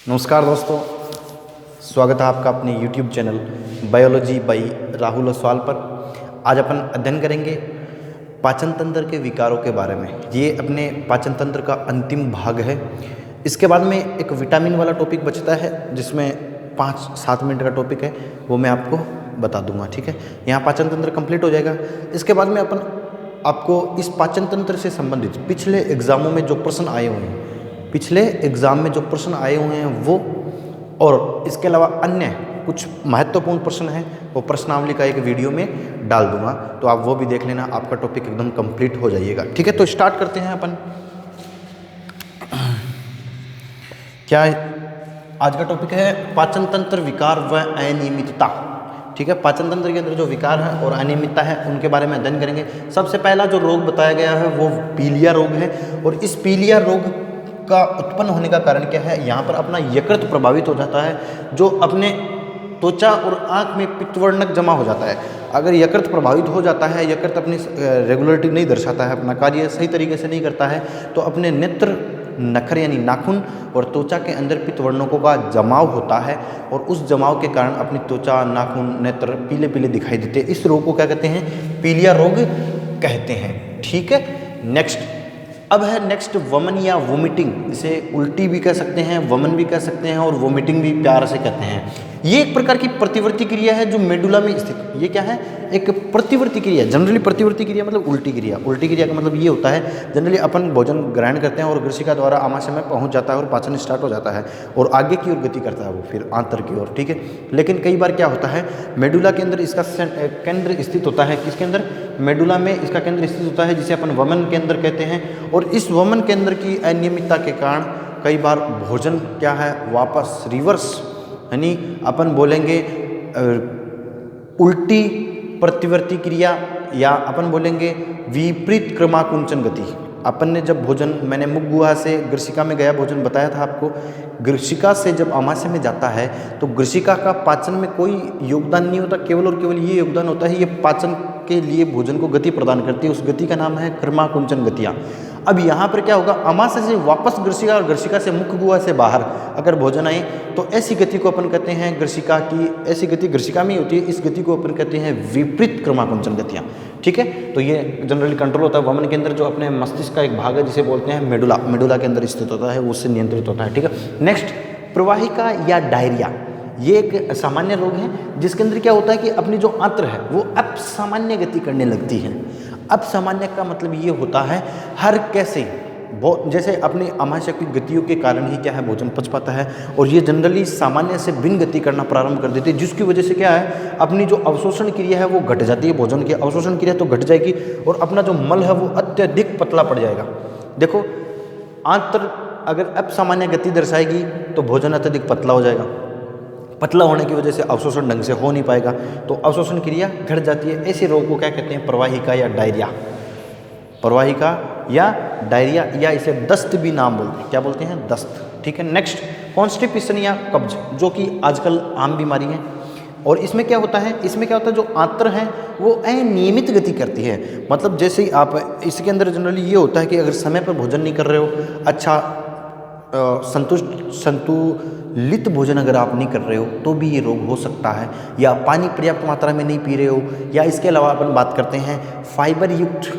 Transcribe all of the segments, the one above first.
नमस्कार दोस्तों, स्वागत है आपका अपने YouTube channel biology by Rahul Oswal पर। आज अपन अध्ययन करेंगे पाचन तंत्र के विकारों के बारे में। ये अपने पाचन तंत्र का अंतिम भाग है। इसके बाद में एक विटामिन वाला टॉपिक बचता है जिसमें 5-7 मिनट का टॉपिक है, वो मैं आपको बता दूंगा। ठीक है, यहाँ पाचन तंत्र कंप्लीट हो जाएगा। इसके बाद में अपन आपको इस पाचन तंत्र से संबंधित पिछले एग्जामों में जो प्रश्न आए हुए हैं, पिछले एग्ज़ाम में जो प्रश्न आए हुए हैं वो, और इसके अलावा अन्य कुछ महत्वपूर्ण प्रश्न हैं, वो प्रश्नावली का एक वीडियो में डाल दूंगा, तो आप वो भी देख लेना। आपका टॉपिक एकदम कंप्लीट हो जाइएगा। ठीक है, तो स्टार्ट करते हैं अपन। क्या आज का टॉपिक है? पाचन तंत्र विकार व अनियमितता। ठीक है, पाचन तंत्र के अंदर जो विकार है और अनियमितता है उनके बारे में अध्ययन करेंगे। सबसे पहला जो रोग बताया गया है वो पीलिया रोग है, और इस पीलिया रोग का उत्पन्न होने का कारण क्या है? यहाँ पर अपना यकृत प्रभावित हो जाता है, जो अपने त्वचा और आँख में पित्तवर्णक जमा हो जाता है। अगर यकृत प्रभावित हो जाता है, यकृत अपनी रेगुलरिटी नहीं दर्शाता है, अपना कार्य सही तरीके से नहीं करता है, तो अपने नेत्र, नखर यानी नाखून और त्वचा के अंदर पित्तवर्णकों का जमाव होता है, और उस जमाव के कारण अपनी त्वचा, नाखून, नेत्र पीले पीले दिखाई देते हैं। इस रोग को क्या कहते हैं? पीलिया रोग कहते हैं। ठीक है, नेक्स्ट अब है नेक्स्ट वमन या वोमिटिंग। इसे उल्टी भी कह सकते हैं, वमन भी कह सकते हैं, और वोमिटिंग भी प्यार से कहते हैं। ये एक प्रकार की प्रतिवर्ती क्रिया है जो मेडुला में स्थित। ये क्या है? एक प्रतिवर्ती क्रिया। जनरली प्रतिवर्ती क्रिया मतलब उल्टी क्रिया। उल्टी क्रिया का मतलब ये होता है, जनरली अपन भोजन ग्रहण करते हैं और ग्रसिका द्वारा आमाशय में पहुंच जाता है और पाचन स्टार्ट हो जाता है और आगे की ओर गति करता है वो, फिर आंतर की ओर। ठीक है, लेकिन कई बार क्या होता है, मेडुला के अंदर इसका केंद्र स्थित होता है। किसके अंदर? मेडुला में इसका केंद्र स्थित होता है, जिसे अपन वमन केंद्र कहते हैं। और इस वमन केंद्र की अनियमितता के कारण कई बार भोजन क्या है, वापस रिवर्स, यानी अपन बोलेंगे उल्टी प्रतिवर्ती क्रिया, या अपन बोलेंगे विपरीत क्रमाकुंचन गति। अपन ने जब भोजन, मैंने मुख गुहा से ग्रसिका में गया भोजन बताया था आपको। ग्रसिका से जब आमाशय में जाता है तो ग्रसिका का पाचन में कोई योगदान नहीं होता, केवल और केवल ये योगदान होता है, ये पाचन के लिए भोजन को गति प्रदान करती है। उस गति का नाम है क्रमाकुंचन गतियाँ। अब यहाँ पर क्या होगा, आमाशय से वापस ग्रसिका और ग्रसिका से मुख गुहा से बाहर अगर भोजन आए तो ऐसी गति को अपन कहते हैं ग्रसिका की, ऐसी गति ग्रसिका में ही होती है। इस गति को अपन कहते हैं विपरीत क्रमाकुंचन गतियाँ। ठीक है, तो ये जनरली कंट्रोल होता है वमन के अंदर, जो अपने मस्तिष्क का एक भाग है जिसे बोलते हैं मेडुला, मेडुला के अंदर स्थित होता है, उससे नियंत्रित होता है। ठीक है, नेक्स्ट प्रवाहिका या डायरिया। ये एक सामान्य रोग है जिसके अंदर क्या होता है कि अपनी जो आंत्र है वो असामान्य गति करने लगती है। असामान्य का मतलब ये होता है हर कैसे, जैसे अपनी आमाशय की गतियों के कारण ही क्या है, भोजन पच पाता है, और ये जनरली सामान्य से भिन्न गति करना प्रारंभ कर देती है, जिसकी वजह से क्या है, अपनी जो अवशोषण क्रिया है वो घट जाती है। भोजन की अवशोषण क्रिया तो घट जाएगी, और अपना जो मल है वो अत्यधिक पतला पड़ जाएगा। देखो, आंत्र अगर असामान्य गति दर्शाएगी तो भोजन अत्यधिक पतला हो जाएगा। पतला होने की वजह से अवशोषण ढंग से हो नहीं पाएगा, तो अवशोषण क्रिया घट जाती है। ऐसे रोग को क्या कहते हैं? प्रवाहिका या डायरिया। प्रवाहिका या डायरिया, या इसे दस्त भी नाम बोलते हैं। क्या बोलते हैं? दस्त। ठीक है, नेक्स्ट कॉन्स्टिपेशन या कब्ज, जो कि आजकल आम बीमारी है। और इसमें क्या होता है, इसमें क्या होता है, जो आंत्र है वो अनियमित गति करती है। मतलब जैसे ही आप, इसके अंदर जनरली ये होता है कि अगर समय पर भोजन नहीं कर रहे हो, अच्छा संतुलित भोजन अगर आप नहीं कर रहे हो तो भी ये रोग हो सकता है, या पानी पर्याप्त मात्रा में नहीं पी रहे हो, या इसके अलावा अपन बात करते हैं फाइबर युक्त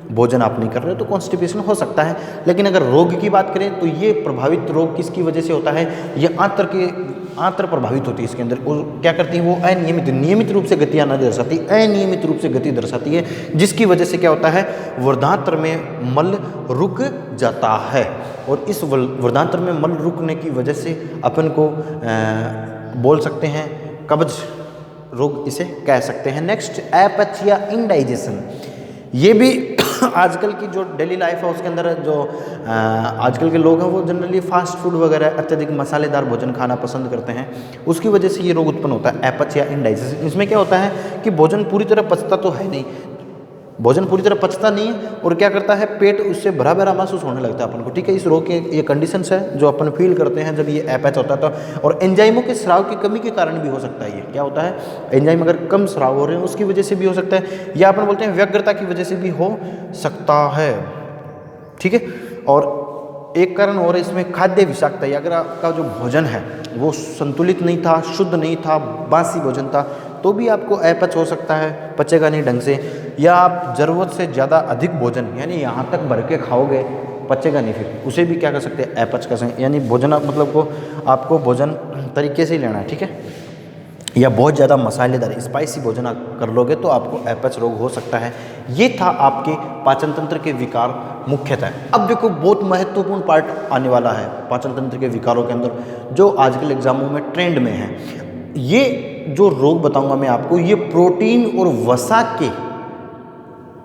भोजन आप नहीं कर रहे हो तो कॉन्स्टिपेशन हो सकता है। लेकिन अगर रोग की बात करें तो ये प्रभावित रोग किसकी वजह से होता है? ये आंत्र प्रभावित होती है इसके अंदर। वो क्या करती है, वो नियमित रूप से गतियाँ न दर्शाती, अनियमित रूप से गति दर्शाती है, जिसकी वजह से क्या होता है, वर्धांत्र में मल रुक जाता है। और इस वर्धांत्र में मल रुकने की वजह से अपन को बोल सकते हैं कब्ज रोग इसे कह सकते हैं। नेक्स्ट अपच या इंडाइजेशन। ये भी आजकल की जो डेली लाइफ है उसके अंदर जो आजकल के लोग हैं वो जनरली फास्ट फूड वगैरह अत्यधिक मसालेदार भोजन खाना पसंद करते हैं, उसकी वजह से ये रोग उत्पन्न होता है, अपच या इंडाइजेशन। इसमें क्या होता है कि भोजन पूरी तरह पचता तो है नहीं, भोजन पूरी तरह पचता नहीं है, और क्या करता है, पेट उससे भरा भरा महसूस होने लगता है अपन को। ठीक है, इस रोग के ये कंडीशंस है जो अपन फील करते हैं जब ये अपच होता है तो। और एंजाइमों के स्राव की कमी के कारण भी हो सकता है। ये क्या होता है, एंजाइम अगर कम स्राव हो रहे हैं उसकी वजह से भी हो सकता है, या अपन बोलते हैं व्यग्रता की वजह से भी हो सकता है। ठीक है, और एक कारण और इसमें खाद्य विषाक्तता, अगर आपका जो भोजन है वो संतुलित नहीं था, शुद्ध नहीं था, बासी भोजन था, तो भी आपको अपच हो सकता है, पचेगा नहीं ढंग से। या आप ज़रूरत से ज़्यादा अधिक भोजन यानी यहाँ तक भर के खाओगे, पचेगा नहीं, फिर उसे भी क्या कर सकते हैं, अपच कर सकते हैं। यानी भोजन मतलब को आपको भोजन तरीके से ही लेना है, ठीक है। या बहुत ज़्यादा मसालेदार स्पाइसी भोजन आप कर लोगे तो आपको अपच रोग हो सकता है। ये था आपके पाचन तंत्र के विकार मुख्यतः। अब देखो बहुत महत्वपूर्ण पार्ट आने वाला है पाचन तंत्र के विकारों के अंदर, जो आजकल एग्जामों में ट्रेंड में है। ये जो रोग बताऊंगा मैं आपको, ये प्रोटीन और वसा के,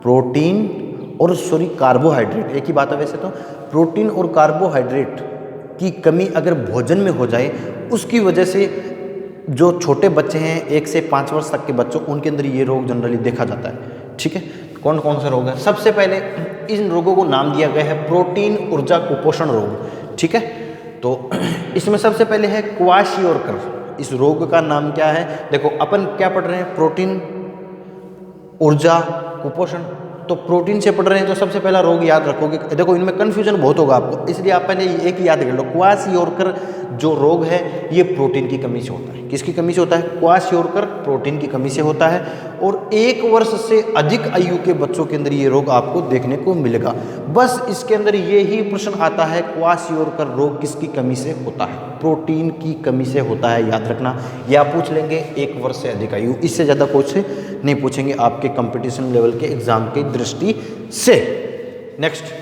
प्रोटीन और कार्बोहाइड्रेट, एक ही बात है वैसे तो, प्रोटीन और कार्बोहाइड्रेट की कमी अगर भोजन में हो जाए, उसकी वजह से जो छोटे बच्चे हैं 1 से 5 वर्ष तक के बच्चों, उनके अंदर ये रोग जनरली देखा जाता है, ठीक है। कौन कौन से रोग हैं? सबसे पहले इन रोगों को नाम दिया गया है प्रोटीन ऊर्जा कुपोषण रोग, ठीक है। तो इसमें सबसे पहले है क्वाशियोरकर। इस रोग का नाम क्या है? देखो अपन क्या पढ़ रहे हैं, प्रोटीन ऊर्जा कुपोषण, तो प्रोटीन से पढ़ रहे हैं तो सबसे पहला रोग याद रखोगे। देखो इनमें कन्फ्यूजन बहुत होगा आपको, इसलिए आप पहले एक ही याद कर लो, क्वाशियोरकर जो रोग है ये प्रोटीन की कमी से होता है। किसकी कमी से होता है? क्वाशियोरकर प्रोटीन की कमी से होता है। और 1 वर्ष से अधिक आयु के बच्चों के अंदर ये रोग आपको देखने को मिलेगा। बस इसके अंदर ये ही प्रश्न आता है, क्वाशियोरकर रोग किसकी कमी से होता है? प्रोटीन की कमी से होता है, याद रखना। या पूछ लेंगे 1 वर्ष से अधिक आयु, इससे ज़्यादा कुछ नहीं पूछेंगे आपके कंपटीशन लेवल के एग्जाम की दृष्टि से। नेक्स्ट,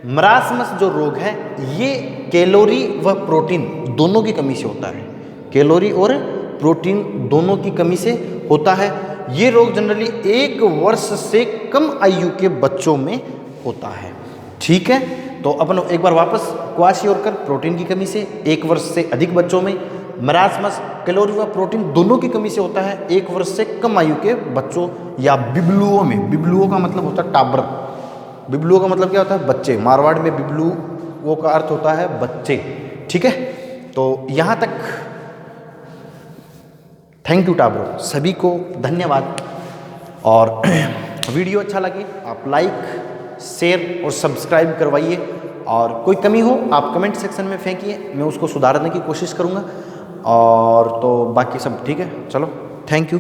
मरासमस जो रोग है ये कैलोरी व प्रोटीन दोनों की कमी से होता है। कैलोरी और प्रोटीन दोनों की कमी से होता है। ये रोग जनरली 1 वर्ष से कम आयु के बच्चों में होता है, ठीक है। तो अपन एक बार वापस, क्वाशियोरकर प्रोटीन की कमी से 1 वर्ष से अधिक बच्चों में, मरासमस कैलोरी व प्रोटीन दोनों की कमी से होता है 1 वर्ष से कम आयु के बच्चों या बिबलुओं में। बिबलुओं का मतलब होता है टाबर, बिबलुओं का मतलब क्या होता है? बच्चे। मारवाड़ में बिबलुओं का अर्थ होता है बच्चे, ठीक है। तो यहाँ तक, थैंक यू टाबरो, सभी को धन्यवाद। और वीडियो अच्छा लगे आप लाइक, शेयर और सब्सक्राइब करवाइए। और कोई कमी हो आप कमेंट सेक्शन में फेंकिए, मैं उसको सुधारने की कोशिश करूँगा। और तो बाकी सब ठीक है, चलो थैंक यू।